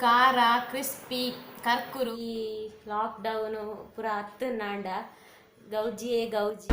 ಖಾರ ಕ್ರಿಸ್ಪಿ ಕರ್ಕುರು ಈ ಲಾಕ್ಡೌನು ಪೂರ ಹತ್ತು ನಾಂಡ ಗೌಜಿಯೇ ಗೌಜಿ.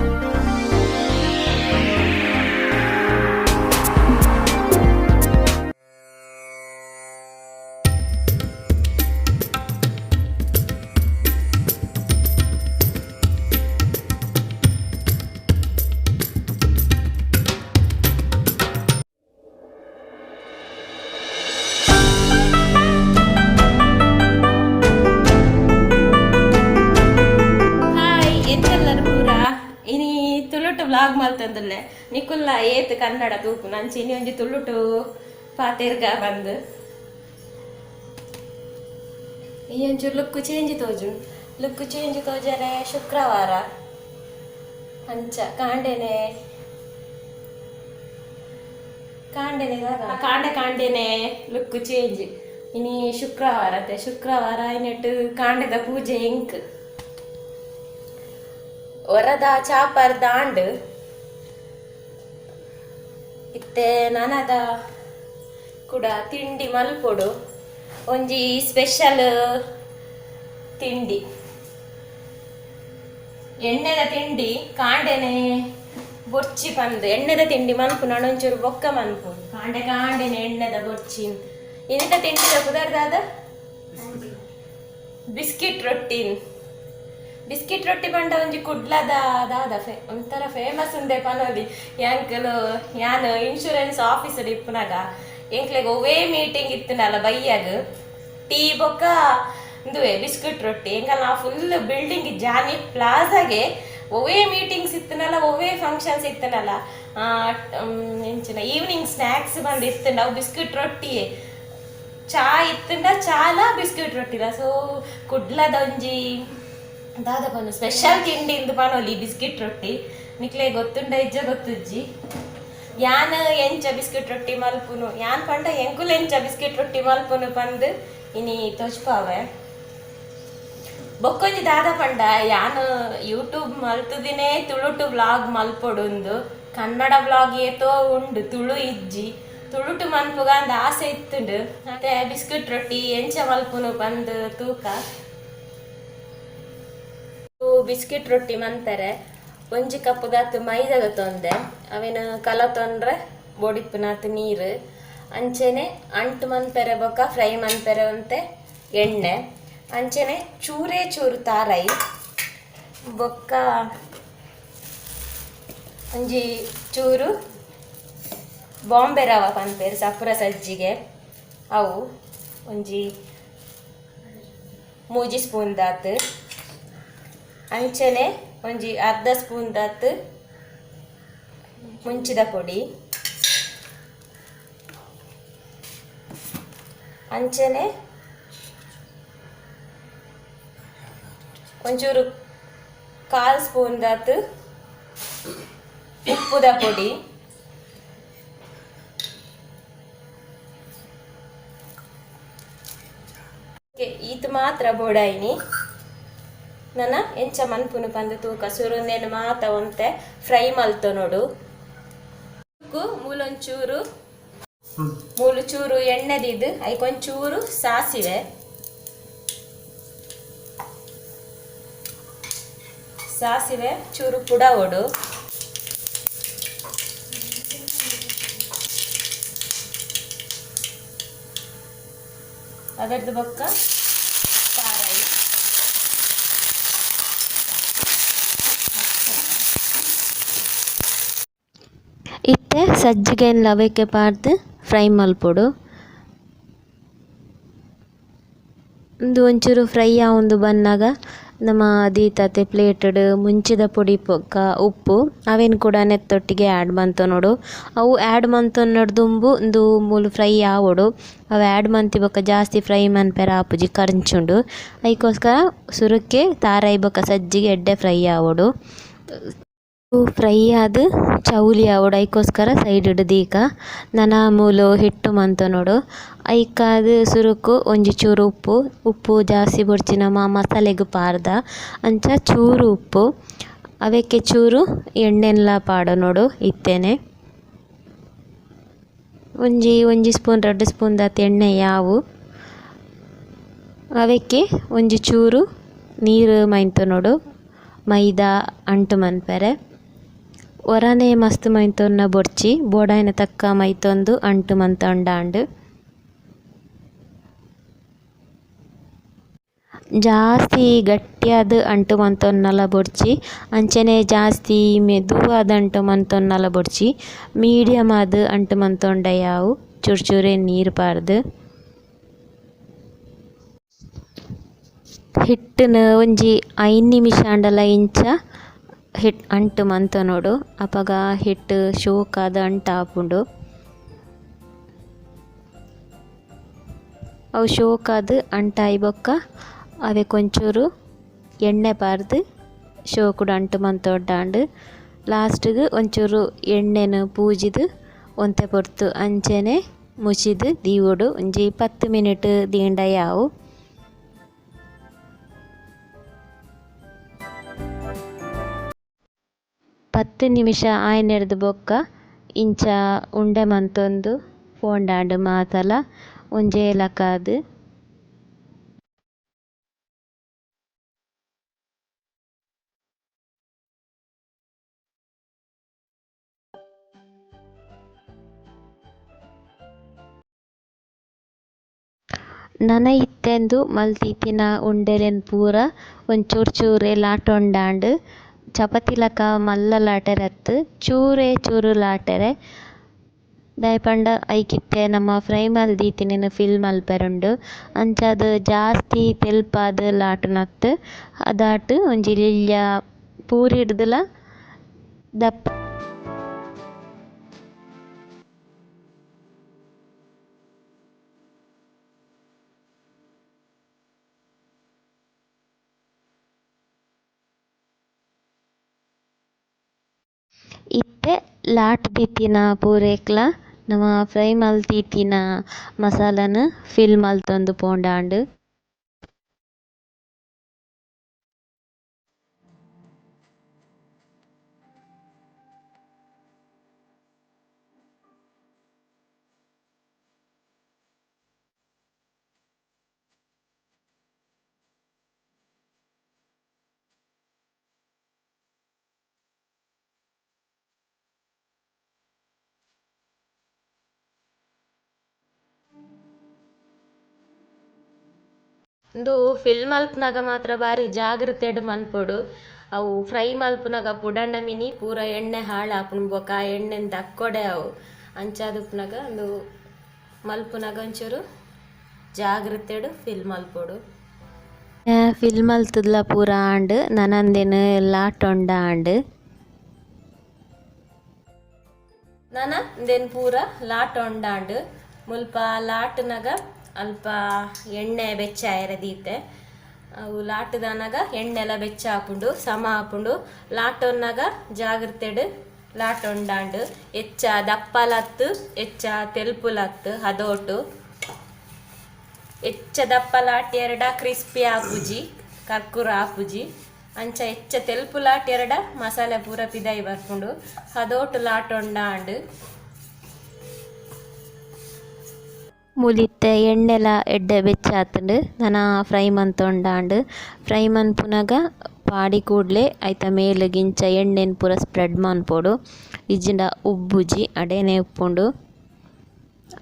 ವ್ಲಾಗ್ ಮಲ್ತಂದ್ರೆ ನಿಕುಲ್ಲ ಏತ್ ಕನ್ನಡ ತೂಪು ನಂಚಿನಿ ಒಂಜಿ ತುಳುಟು ಪಾತೆರ್ಗ ಬಂದು ಈ ಒಂಚೂರು ಲುಕ್ ಚೇಂಜ್ ತೋಜರೆ ಶುಕ್ರವಾರ ಅಂಚ ಕಾಂಡೆನೆ ಲುಕ್ ಚೇಂಜ್ ಇನಿ ಶುಕ್ರವಾರ ಇನ್ನೆಟ್ಟು ಕಾಂಡೆದ ಪೂಜೆ ಇಂಕ್ ವರದ ಚಾಪರ್ ದಾಂಡ್ ಇತ್ತೆ ನನದ ಕೂಡ ತಿಂಡಿ ಮಲ್ಪೊಡು ಒಂಜಿ ಸ್ಪೆಷಲ್ ತಿಂಡಿ ಎಣ್ಣೆದ ತಿಂಡಿ ಕಾಂಡೆನೆ ಬೊರ್ಚಿ ಪಂದು ಎಣ್ಣೆದ ತಿಂಡಿ ಮನ್ಪು ಒಂಚೂರು ಬೊಕ್ಕ ಮನ್ಪು ಕಾಂಡೆನೆ ಎಣ್ಣೆದ ಬೊರ್ಚಿ ಇಂಥ ತಿಂಡಿ ಕುದರ್ದಾದ ಬಿಸ್ಕಿಟ್ ರೊಟ್ಟಿ ಬಂಡ ಒಂಜಿ ಕುಡ್ಲದ ಒಂಥರ ಫೇಮಸ್ ಉಂಡೆ ಪನೋಲಿ ಎಂಕಲು ಯಾನ್ ಇನ್ಶೂರೆನ್ಸ್ ಆಫೀಸರ್ ಇಪ್ಪನಾಗ ಎಂಕ್ಲೆಗ್ ಒವೇ ಮೀಟಿಂಗ್ ಇತ್ತನಲ್ಲ ಬೈಯಾಗ ಟೀ ಬೊಕ್ಕ ಇಂದುವೆ ಬಿಸ್ಕಿಟ್ ರೊಟ್ಟಿ ಎಂಕಲ್ ನಾ ಫುಲ್ ಬಿಲ್ಡಿಂಗ್ ಜಾನಿ ಪ್ಲಾಜಾಗೆ ಒವೇ ಮೀಟಿಂಗ್ಸ್ ಇತ್ತನಲ್ಲ ಒವೇ ಫಂಕ್ಷನ್ಸ್ ಇತ್ತನಲ್ಲ ಎಂಚಿನ ಈವ್ನಿಂಗ್ ಸ್ನ್ಯಾಕ್ಸ್ ಬಂದು ಇತ್ತಂಡ ಅವು ಬಿಸ್ಕಿಟ್ ರೊಟ್ಟಿಯೇ ಚಾ ಇತ್ತಂಡ ಚಾಲ ಬಿಸ್ಕಿಟ್ ರೊಟ್ಟಿಲ ಸೊ ಕುಡ್ಲದ ಒಂಜಿ ದಾದ ಪನು ಸ್ಪೆಷಲ್ ತಿಂಡಿ ಇಂದು ಪನೋಲಿ ಬಿಸ್ಕಿಟ್ ರೊಟ್ಟಿ ನಿಕ್ಲೆ ಗೊತ್ತುಂಡ ಇಜ್ಜ ಗೊತ್ತುಜ್ಜಿ ಯಾನ್ ಎಂಚ ಬಿಸ್ಕಿಟ್ ರೊಟ್ಟಿ ಮಲ್ಪುನು ಯಾನ್ ಪಂಡ ಎಂಕುಲ್ ಎಂಚ ಬಿಸ್ಕಿಟ್ ರೊಟ್ಟಿ ಮಲ್ಪುನು ಪಂದ್ ಇನಿ ತೋಚ್ಪಾವೆ ಬೊಕ್ಕೊಂಜಿ ದಾದ ಪಂಡ ಯಾನ್ ಯೂಟ್ಯೂಬ್ ಮಲ್ತುದಿನೇ ತುಳುಟು ವ್ಲಾಗ್ ಮಲ್ಪೊಡುಂದು ಕನ್ನಡ ವ್ಲಾಗ್ ಏತೋ ಉಂಡು ತುಳು ಇಜ್ಜಿ ತುಳುಟು ಮನ್ಪುಗ ಅಂದ ಆಸೆ ಇತ್ತುಂಡು ಮತ್ತೆ ಬಿಸ್ಕಿಟ್ ರೊಟ್ಟಿ ಎಂಚ ಮಲ್ಪುನು ಪಂದ್ ತೂಕ ಬಿಸ್ಕಿಟ್ ರೊಟ್ಟಿ ಮಂತಾರೆ ಒಂಜಿ ಕಪ್ಪು ದಾತು ಮೈದಾಗ ತೊಂದೆ ಅವೇನು ಕಲ ತೊಂದ್ರೆ ಬೋಡಿಪ್ಪುನಾತು ನೀರು ಅಂಚೆನೆ ಅಂಟು ಮನ್ಪೆರೆ ಬೊಕ್ಕ ಫ್ರೈ ಮನ್ಪೆರೆ ಅಂತೆ ಎಣ್ಣೆ ಅಂಚೆನೆ ಚೂರು ತಾರೈ ಬೊಕ್ಕ ಒಂಜಿ ಚೂರು ಬಾಂಬೆ ರವ ಪನ್ಪೇರು ಸಪುರ ಸಜ್ಜಿಗೆ ಅವು ಒಂಜಿ 3 ಸ್ಪೂನ್ ದಾತು ಅಂಚನೆ ಒಂಜಿ ಅರ್ಧ ಸ್ಪೂನ್ ದಾತ್ ಮುಂಚಿದ ಪೊಡಿ ಅಂಚನೆ ಒಂಚೂರು 1/4 ಸ್ಪೂನ್ ದಾತ್ ಉಪ್ಪುದ ಪೊಡಿ ಈತ್ ಮಾತ್ರ ಬೋಡಾಯಿನಿ ನನ್ನ ಎಂಚ ಮನ್ಪುನು ಪಂದು ತೂಕ ಸುರುಂದೇನು ಮಾತ ಒಂತೆ ಫ್ರೈ ಮಲ್ತು ನೋಡು ಮೂಲು ಚೂರು ಎಣ್ಣೆದಿದ್ದು ಐಕೊಂಚೂರು ಸಾಸಿವೆ ಚೂರು ಪುಡ ಒಡು ಅದರದ್ದು ಬೊಕ್ಕ ಇತ್ತೆ ಸಜ್ಜಿಗೆನ್ ಲವೆಕೆ ಪಾಡ್ದು ಫ್ರೈ ಮಲ್ಪೊಡು ಒಂದು ಒಂಚೂರು ಫ್ರೈ ಆವೊಂದು ಬನ್ನಾಗ ನಮ್ಮ ದೀತತೆ ಪ್ಲೇಟಡ್ ಮುಂಚಿದ ಪೊಡಿ ಪೊಕ್ಕ ಉಪ್ಪು ಅವೇನು ಕೂಡ ನೆತ್ತೊಟ್ಟಿಗೆ ಆ್ಯಡ್ ಮಂತೊನೋಡು ಅವು ಆ್ಯಡ್ ಮಂತೊನ್ನಡ್ದುಂಬು ಒಂದು ಮೂಲು ಫ್ರೈ ಆವೊಡು ಅವು ಆ್ಯಡ್ ಮಂತಿ ಬೊಕ್ಕ ಜಾಸ್ತಿ ಫ್ರೈ ಮನ್ಪೆರ ಆಪುಜಿ ಕರ್ಂಚುಂಡು ಅದಕ್ಕೋಸ್ಕರ ಸುರುಕ್ಕೆ ತಾರಾಯಿ ಬೊಕ್ಕ ಸಜ್ಜಿಗೆ ಎಡ್ಡೆ ಫ್ರೈ ಆವೊಡು ಫ್ರೈ ಆದ್ ಚೌಲಿ ಆವೊಡು ಐಕೋಸ್ಕರ ಸೈಡ್ ದೀಕ ನನ ಮೂಲು ಹಿಟ್ಟು ಮಂತೊನೊಡು ಐಕಾದ್ ಸುರುಕು ಒಂಜಿ ಚೂರು ಉಪ್ಪು ಜಾಸ್ತಿ ಬೊಡ್ಚಿನ ಮಸಾಲೆಗ್ ಪಾರ್ದ ಅಂಚ ಚೂರು ಉಪ್ಪು ಅವಕ್ಕೆ ಚೂರು ಎಣ್ಣೆಲ್ಲ ಪಾಡನೋಡು ಇತ್ತೇನೆ ಒಂಜಿ ಸ್ಪೂನ್ 2 ಸ್ಪೂನ್ ದಾತ್ ಎಣ್ಣೆ ಯಾವು ಅವಕ್ಕೆ ಒಂಜಿ ಚೂರು ನೀರು ಮೈಂತೊನೊಡು ಮೈದಾ ಅಂಟು ಮನ್ಪೆರೆ ಒರನೆ ಮಸ್ತ್ ಮೈಂತೊನ್ನ ಬೊಡ್ಚಿ ಬೋಡಾಯಿನ ತಕ್ಕ ಮೈತೊಂದು ಅಂಟು ಮಂತೊಂಡಾಂಡ್ ಜಾಸ್ತಿ ಗಟ್ಟಿಯಾದ ಅಂಟು ಮಂತೊನ್ನಲ ಬೊಡ್ಚಿ ಅಂಚನೆ ಜಾಸ್ತಿ ಮೆದುವಾದ ಅಂಟು ಮಂತೊನ್ನಲ ಬೊಡ್ಚಿ ಮೀಡಿಯಮ್ ಆದ ಅಂಟು ಮಂತೊಂಡೆಯಾವು ಚೂರು ಚೂರೇ ನೀರು ಪಾರ್ದು ಹಿಟ್ಟನ್ನು ಒಂಜಿ 5 ನಿಮಿಷ ಅಂಡಲ ಇಂಚ ಅಂಟು ಮಂತೊನೊಡು ಅಪಗ ಹಿಟ್ಟು ಶೋಕಾದ ಅಂಟು ಆಪುಂಡು ಅವು ಶೋಕಾದ ಅಂಟಾಯಿ ಬೊಕ್ಕ ಅವಕ್ಕೆ ಒಂಚೂರು ಎಣ್ಣೆ ಪಾರ್ದು ಶೋಕುಡು ಅಂಟು ಮಂತೊಡ್ಡಾಂಡ್ ಲಾಸ್ಟ್ಗೆ ಒಂಚೂರು ಎಣ್ಣೆನ ಪೂಜಿದು ಒಂತೆ ಪೊರ್ತು ಅಂಚೆನೆ ಮುಚ್ಚಿದು ದೀವೊಡು ಒಂಜಿ 10 ಮಿನಿಟ್ ದೀಂಡ ಯಾವು 10 ನಿಮಿಷ ಆಯ್ನೆರ್ದ್ ಬೊಕ್ಕ ಇಂಚ ಉಂಡೆ ಮಂತೊಂದು ಪೋಂಡಾಂಡ್ ಮಾತಲ ಒಂಜೇಲಕಾದ್ ನನ ಇತ್ತೆಂದು ಮಲ್ತಿತ್ತಿನ ಉಂಡೆಲೆನ್ ಪೂರ ಒಂಚೂರು ಚೂರೆ ಲಾಟೊಂಡಾಂಡ್ ಚಪಾತಿ ಲಕ ಮಲ್ಲ ಲಾಟೆರೆ ಅತ್ತು ಚೂರೇ ಚೂರು ಲಾಟೆರೆ ದಾಯೆ ಐಕಿತ್ತೆ ನಮ್ಮ ಫ್ರೈ ಮಲ್ದೀತಿನ ಫಿಲ್ ಮಲ್ಪೆರುಂಡು ಅಂಚಾದ್ ಜಾಸ್ತಿ ತೆಲ್ಪಾದ್ ಲಾಟುನತ್ತು ಅದಾಟ್ ಒಂಜಿ ಲಿಲ್ಯ ಪೂರಿಡ್ದುಲ ದಪ್ಪ ಇತ್ತೆ ಲಾಟ್ ದೀತಿನ ಪೂರೇಕ್ಲ ನಮ ಫ್ರೈ ಮಲ್ತಿತ್ತಿನ ಮಸಾಲಾನ ಫಿಲ್ ಮಲ್ತೊಂದು ಪೋಂಡಾಂಡ್ ಇಂದು ಫಿಲ್ ಮಲ್ಪನಾಗ ಮಾತ್ರ ಬಾರಿ ಜಾಗ್ರತೆಡ್ ಮನ್ಪೊಡು ಅವು ಫ್ರೈ ಮಲ್ಪನಾಗ ಪುಡಂಡ ಮಿನಿ ಪೂರ ಎಣ್ಣೆ ಹಾಳಾಪುಂಡು ಬೊಕ ಆ ಎಣ್ಣೆನ್ ದಕ್ಕೊಡೆ ಅವು ಅಂಚಾದುಪ್ಪುನಗ ಒಂದು ಮಲ್ಪುನಗ ಒಂಚೂರು ಜಾಗ್ರತೆಡ್ ಫಿಲ್ ಮಲ್ಪೊಡು ಫಿಲ್ ಮಲ್ತದ್ಲ ಪೂರ ಆಂಡ್ ನನಂದೆನ್ ಲಾಟೊಂಡ ಆಂಡ್ ನನ ಇಂದೆನ್ ಪೂರ ಲಾಟೊಂಡಾಂಡ್ ಮುಲ್ಪ ಲಾಟ್ನಾಗ ಅಲ್ಪ ಎಣ್ಣೆ ಬೆಚ್ಚ ದೀತೆ ಅವು ಲಾಟದನಾಗ ಎಣ್ಣೆಲ್ಲ ಬೆಚ್ಚ ಹಾಪುಂಡು ಸಮ ಹಾಪುಂಡು ಲಾಟೊನ್ನಾಗ ಜಾಗ್ರತೆಡ್ ಲಾಟೊಂಡಾಂಡ್ ಹೆಚ್ಚ ದಪ್ಪಲತ್ತು ಹೆಚ್ಚ ತೆಲ್ಪುಲತ್ತು ಅದೋಟು ಹೆಚ್ಚ ದಪ್ಪ ಲಾಟಿ ಎರಡ ಕ್ರಿಸ್ಪಿ ಆಪುಜಿ ಕರ್ಕುರ ಆಪುಜಿ ಅಂಚ ಹೆಚ್ಚ ತೆಲ್ಪು ಲಾಟಿ ಎರಡ ಮಸಾಲೆ ಪೂರ ಪಿದಾಯಿ ಬರ್ಪುಂಡು ಅದೋಟು ಲಾಟೊಂಡಾಂಡ್ ಮುಲಿತ್ತೆ ಎಣ್ಣೆಲ ಎಡ್ಡೆ ಬೆಚ್ಚಾತುಂಡು ನನ ಫ್ರೈ ಮಂತೊಂಡಾಂಡ್ ಫ್ರೈ ಮನ್ಪುನಗ ಪಾಡಿ ಕೂಡ್ಲೆ ಐತ ಮೇಲುಗಿಂಚ ಎಣ್ಣೆನ್ ಪೂರ ಸ್ಪ್ರೆಡ್ ಮನ್ಪೊಡು ಇಜ್ಜಿಂಡ ಉಬ್ಬುಜಿ ಅಡೆನೆ ಉಪ್ಪುಂಡು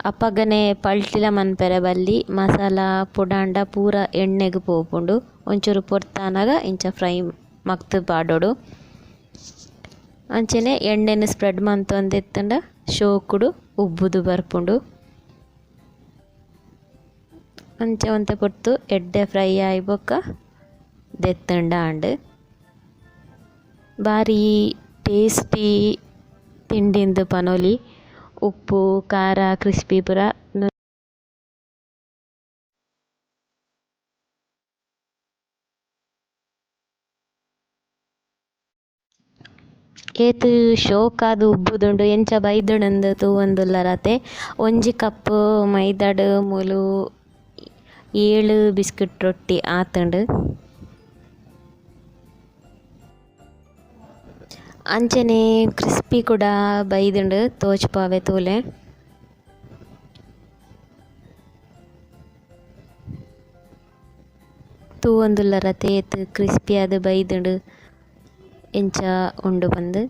ಅಪ್ಪಗನೆ ಪಲ್ಟಿಲ ಮನ್ಪೆರೆ ಬಲ್ಲಿ ಮಸಾಲ ಪುಡಾಂಡ ಪೂರ ಎಣ್ಣೆಗ್ ಪೋಪುಂಡು ಒಂಚೂರು ಪೊರ್ತಾನಾಗ ಇಂಚ ಫ್ರೈ ಮಕ್ತ್ ಪಾಡೋಡು ಅಂಚನೆ ಎಣ್ಣೆನ್ ಸ್ಪ್ರೆಡ್ ಮಂತೊಂದೆತ್ತಂಡ ಶೋಕುಡು ಉಬ್ಬುದು ಬರ್ಪುಂಡು ಅಂಚ ಒಂತೆ ಪೊರ್ತು ಎಡ್ಡೆ ಫ್ರೈ ಆಯಿ ಬೊಕ್ಕ ದೆತ್ತಂಡಾಂಡ್ ಬಾರಿ ಟೇಸ್ಟಿ ತಿಂಡಿಂದು ಪನೊಲಿ ಉಪ್ಪು ಖಾರ ಕ್ರಿಸ್ಪಿ ಪೂರ ಏತ್ ಶೋಕಾದ್ ಉಬ್ಬುದುಂಡು ಎಂಚ ಬೈದುಂಡು ತೂವೊಂದುಲ್ಲರತೆ ಒಂಜಿ ಕಪ್ ಮೈದಾಡ್ ಮೂಲು 7 ಬಿಸ್ಕಿಟ್ ರೊಟ್ಟಿ ಆತುಂಡು ಅಂಚನೆ ಕ್ರಿಸ್ಪಿ ಕೂಡ ಬೈದುಂಡು ತೋಚ್ಪಾವೆ ತೂಲೆ ತೂವೊಂದುಲ್ಲರ ತೇತ್ ಕ್ರಿಸ್ಪಿ ಆದ್ ಬೈದುಂಡು ಎಂಚ ಉಂಡು ಬಂದು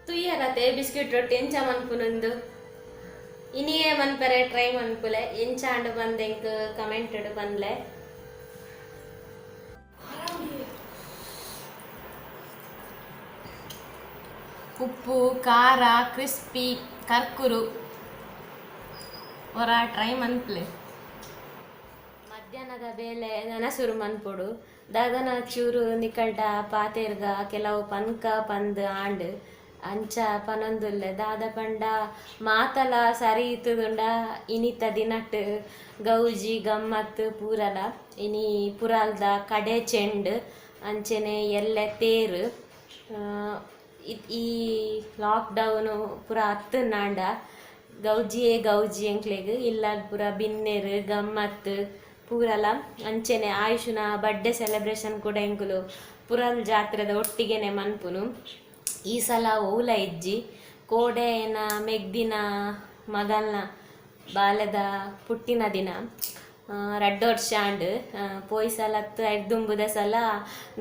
ತುಯ್ಯರತೆ ಬಿಸ್ಕಿಟ್ ರೊಟ್ಟಿ ಎಂಚ ಮನ್ಪುನಂದು ಇನಿಯೇ ಮನ್ಪರೆ ಟ್ರೈ ಮನ್ಪುಲೆ ಎಂಚ ಅಂಡು ಬಂದೆಂಕ್ ಕಮೆಂಟ್ ಬಂದ್ಲೆ. ಉಪ್ಪು ಖಾರ ಕ್ರಿಸ್ಪಿ ಕರ್ಕುರು ಹೊರ ಟ್ರೈ ಮನ್ಪುಲೆ. ಮಧ್ಯಾಹ್ನದ ಬೇಲೆ ನನಸುರು ಮನ್ಪೊಡು ದಾದನ ಚೂರು ನಿಕಲ್ಡ ಪಾತೆರ್ಗ ಕೆಲವು ಪನ್ಕ ಪಂದ್ ಆಂಡ್ ಅಂಚ ಪನೊಂದುಲ್ಲೆ ದಾದ ಪಂಡ ಮಾತಲ ಸರಿ ಇತ್ತುದುಂಡ ಇನಿತ ದಿನಟ್ ಗೌಜಿ ಗಮ್ಮತ್ ಪೂರಲ ಇನಿ ಪುರಾಲ್ದ ಕಡೆ ಚೆಂಡ್ ಅಂಚನೆ ಎಲ್ಲೆ ತೇರು ಈ ಲಾಕ್ಡೌನು ಪೂರ ಹತ್ತುನಾಂಡ ಗೌಜಿ ಎಂಕ್ಲೆಗ್ ಇಲ್ಲ ಪೂರ ಬಿನ್ನೆರ್ ಗಮ್ಮತ್ ಪೂರಲ ಅಂಚೆನೆ ಆಯುಷುನ ಬರ್ಡೇ ಸೆಲೆಬ್ರೇಷನ್ ಕೂಡ ಎಂಕುಲು ಪುರಲ್ ಜಾತ್ರೆದ ಒಟ್ಟಿಗೆನೆ ಮನ್ಪುನು. ಈ ಸಲ ಓಲ ಇಜ್ಜಿ ಕೋಡೆನ ಮೆಗ್ದಿನ ಮಗಲ್ನ ಬಾಲ್ಯದ ಪುಟ್ಟಿನ ದಿನ 2 ವರ್ಷ ಆಂಡ್ ಪೋಯಿ ಸಲತ್ತು ಎಡ್ದುಂಬುದ ಸಲ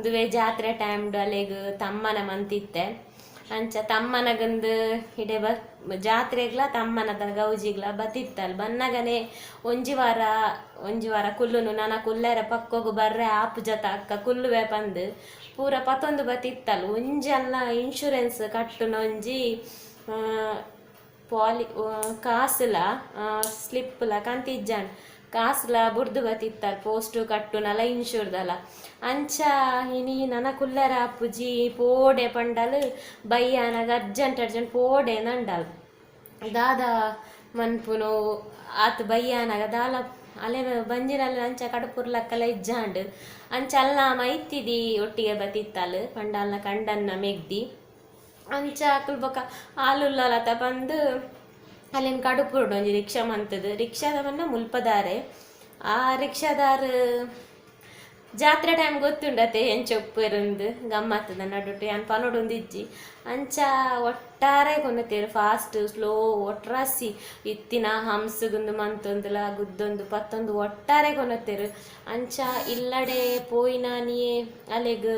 ದುವೆ ಜಾತ್ರೆ ಟೈಮ್ಡು ಅಲೆಗ್ ತಮ್ಮನ ಮಂತಿತ್ತೆ ಅಂಚ ತಮ್ಮನಗಂದು ಇಡೆ ಜಾತ್ರೆಗ್ಲ ತಮ್ಮನದ ಗೌಜಿಗ್ಲ ಬತ್ತಿತ್ತಲ್ ಬನ್ನಗನೆ ಒಂಜಿ ವಾರ ಕುಲ್ಲುನು ನನ್ನ ಕುಲ್ಲೆರ ಪಕ್ಕೋಗು ಬರ್ರೆ ಆಪು ಜತ ಅಕ್ಕ ಕುಲ್ಲುವೆ ಪಂದ್ ಪೂರ ಪತ್ತೊಂದು ಬತ್ತಿತ್ತಲ್ ಒಂಜಲ್ಲ ಇನ್ಶೂರೆನ್ಸ್ ಕಟ್ಟುನ ಒಂಜಿ ಕಾಸುಲ ಸ್ಲಿಪ್ಲ ಕಂತಿಜ್ಜಾಂಡ್ ಕಾಸುಲ ಬುಡ್ದು ಬತ್ತಿತ್ತಲ್ ಪೋಸ್ಟು ಕಟ್ಟುನಲ ಇನ್ಶೂರ್ದಲ ಅಂಚ ಇನಿ ನನ ಕುಲ್ಲರ ಅಪ್ಪುಜಿ ಪೋಡೆ ಪಂಡಲ್ ಬಯ್ಯನಗ ಅರ್ಜೆಂಟ್ ಪೋಡೆ ನಂಡಲ್ ದಾದ ಮನ್ಪುನು ಆತ್ ಬಯ್ಯನಗ ದಾಲ ಅಲೆ ಬಂಜಿನಲ್ಲಿ ಅಂಚ ಕಡಪುರ್ಲಕ್ಕಲ ಇಜ್ಜಾಂಡ್ ಅಂಚ ಅಲ್ಲ ಮೈತಿದಿ ಒಟ್ಟಿಗೆ ಬತ್ತಿತ್ತಲ್ ಪಂಡಲ್ನ ಕಂಡನ್ನ ಮೆಗ್ದಿ ಅಂಚ ಅಕ್ಕಲ್ ಬೊಕ ಆಲುಲ್ಲಲತ ಬಂದು ಅಲ್ಲಿನ ಕಡುಪುರ್ಡು ಒಂಜಿ ರಿಕ್ಷಾ ಮಂತದು ರಿಕ್ಷಾದ ಬನ್ನ ಮುಲ್ಪದಾರೆ ಆ ರಿಕ್ಷಾದಾರ್ ಜಾತ್ರೆ ಟೈಮ್ ಗೊತ್ತುಂಡತೆ ಎಂಚೊಪ್ಪುಂದು ಗಮ್ಮತ್ತದ ನಡುಟು ಯಾನ್ ಪನೊಡೊಂದಿಜ್ಜಿ ಅಂಚ ಒಟ್ಟಾರೆ ಕೊನತೇರು ಫಾಸ್ಟ್ ಸ್ಲೋ ಒಟ್ರಾಸಿ ಇತ್ತಿನ ಹಂಸಗುಂದು ಮಂತೊಂದುಲ ಗುದ್ದೊಂದು ಪತ್ತೊಂದು ಒಟ್ಟಾರೆ ಕೊನತೇರು ಅಂಚ ಇಲ್ಲಡೆ ಪೋಯಿನಾನಿಯೇ ಅಲೆಗ್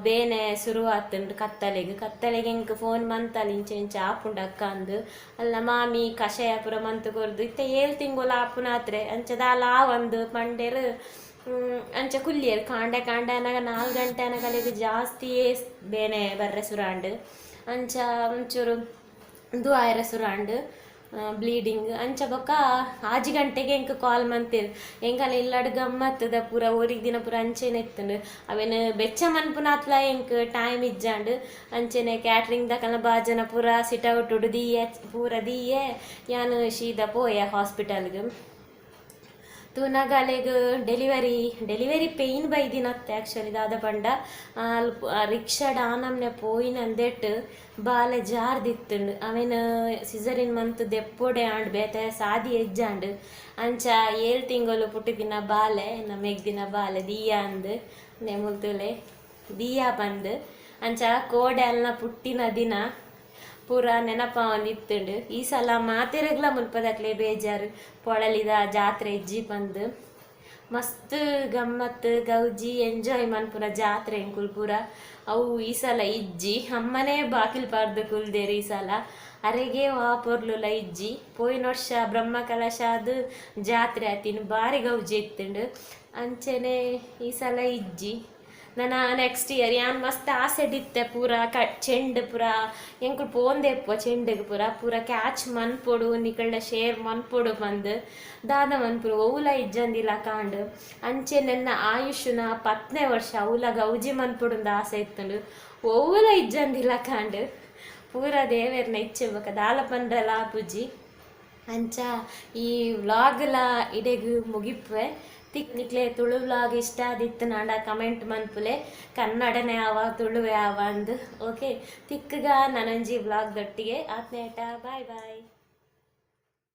ಬೇನೆ ಶುರುವಾತುಂಡು ಕತ್ತಲೆಗೆ ಎಂಕ್ ಫೋನ್ ಮಂತಲ್ ಇಂಚ ಆಪುಂಡು ಅಕ್ಕ ಅಂದು ಅಲ್ಲ ಮಾಮಿ ಕಷಾಯ ಪುರ ಮಂತು ಕೊರ್ದು ಇತ್ತೆ 7 ತಿಂಗೋಲ ಆಪುನಾತ್ರೆ ಅಂಚ ದಾಲ ಒಂದು ಪಂಡೇರು ಅಂಚ ಕುಲ್ಲಿಯರು ಕಾಂಡೆ ಅನಗ 4 ಗಂಟೆ ಅನಗಲಿಗೆ ಜಾಸ್ತಿಯೇ ಬೇನೆ ಬರ್ರೆ ಸುರಾಂಡ್ ಅಂಚ ಒಂಚೂರು ದುಆಯರ ಸುರಾಂಡ್ ಬ್ಲೀಡಿಂಗ್ ಅಂಚ ಬೊಕ್ಕ 6 ಗಂಟೆಗೆ ಎಂಕ್ ಕಾಲ್ ಮಂತೀರು ಎಂಕಲ್ಲ ಇಲ್ಲಡ್ ಗಮ್ಮತ್ತದ ಪೂರ ಓರಿಗ್ ದಿನ ಪೂರ ಅಂಚೆನೆ ಇತ್ತುಂಡು ಅವೇನು ಬೆಚ್ಚ ಮನ್ಪುನಾತ್ಲ ಎಂಕ್ ಟೈಮ್ ಇಜ್ಜಾಂಡ್ ಅಂಚೆನೆ ಕ್ಯಾಟ್ರಿಂಗ್ ದಕಲ್ನ ಬಾಜನ ಪೂರ ಸಿಟೌಟ್ ಉಡು ದಿಯೆ ಯಾನು ಶೀದ ಪೋಯ ಹಾಸ್ಪಿಟಲ್ಗೆ ತೂನಗ ಅಲೆಗ್ ಡೆಲಿವರಿ ಪೇಯ್ನ್ ಬೈದಿನತ್ತೆ ಆ್ಯಕ್ಚುಲಿ ದಾದ ಪಂಡ ರಿಕ್ಷಾಡ್ ಆನಮ್ನೆ ಪೋಯಿನಂದೆಟ್ ಬಾಲೆ ಜಾರ್ದಿತ್ತುಂಡು ಅವೇನು ಸಿಸರಿನ್ ಮಂತ್ ದೆಪ್ಪೊಡೆ ಆಂಡ್ ಬೇತೆ ಸಾದಿ ಎಜ್ಜಾಂಡ್ ಅಂಚ 7 ತಿಂಗಳು ಪುಟ್ಟಿದಿನ ಬಾಲೆ ಮೆಗ್ದಿನ ಬಾಲೆ ದಿಯಾ ಅಂದ್ ನೆಮುಲ್ತುಲೆ ದಿಯಾ ಬಂದ್ ಅಂಚ ಕೋಡೆ ಅಲ್ನ ಪುಟ್ಟಿನ ದಿನ ಪೂರ ನೆನಪ ಒಂದಿತ್ತುಂಡು ಈ ಸಲ ಮಾತೆರೆಗ್ಲ ಮುಲ್ಪದಕ್ಲೆ ಬೇಜಾರು ಪೊಳಲಿದ ಜಾತ್ರೆ ಇಜ್ಜಿ ಬಂದು ಮಸ್ತ್ ಗಮ್ಮತ್ ಗೌಜಿ ಎಂಜಾಯ್ ಮನ್ಪುನ ಜಾತ್ರೆ ಎಂಕುಲ್ ಪೂರ ಅವು ಈ ಸಲ ಇಜ್ಜಿ ಅಮ್ಮನೇ ಬಾಕಿಲ್ ಪಾರ್ದು ಕುಲ್ದೇರು ಈ ಸಲ ಅರೆಗೆ ವಾಪೊರ್ಲುಲ ಇಜ್ಜಿ ಪೋಯಿನ ವರ್ಷ ಬ್ರಹ್ಮ ಕಲಶಾದು ಜಾತ್ರೆ ಆತಿನ ಬಾರಿ ಗೌಜಿ ಇತ್ತುಂಡು ಅಂಚೆನೆ ಈ ಸಲ ಇಜ್ಜಿ ನನ್ನ ನೆಕ್ಸ್ಟ್ ಇಯರ್ ಯಾನ್ ಮಸ್ತ್ ಆಸೆ ಇತ್ತೆ ಪೂರ ಚೆಂಡು ಪೂರ ಎಂಕುಲು ಪೋಂದೆಪ್ಪು ಚೆಂಡಿಗೆ ಪೂರ ಕ್ಯಾಚ್ ಮನ್ಪೊಡು ನಿಕಲ್ಡ ಶೇರ್ ಮನ್ಪೊಡು ಬಂದು ದಾದ ಮನ್ಪುರು ಓಲ ಇಜ್ಜಂದಿಲ್ಲ ಕಾಂಡು ಅಂಚೆ ನನ್ನ ಆಯುಷ್ನ 10ನೇ ವರ್ಷ ಅವಲ ಗೌಜಿ ಮನ್ಪೊಡು ಆಸೆ ಇತ್ತುಂಡು ಓಲ ಇಜ್ಜಂದಿಲ್ಲ ಕಾಂಡು ಪೂರ ದೇವೇರ್ನ ಇಚ್ಛೆಬೇಕ ದಾಲ ಪಂಡ್ರಲ ಪೂಜಿ ಅಂಚ ಈ ವ್ಲಾಗ್ಲ ಇಡೆಗ್ ಮುಗಿಪುವೆ ನಿಕ್ಲೆ ತುಳು ವ್ಲಾಗ್ ಇಷ್ಟ ಆದಿತ್ತು ನಾಡ ಕಮೆಂಟ್ ಮನ್ಪುಲೆ ಕನ್ನಡನೇ ಆವ ತುಳುವೆ ಆವ ಅಂದು ಓಕೆ ತಿಕ್ಕಗ ನನಂಜಿ ವ್ಲಾಗ್ ದೊಟ್ಟಿಗೆ ಆತ್ನೇಟ ಬಾಯ್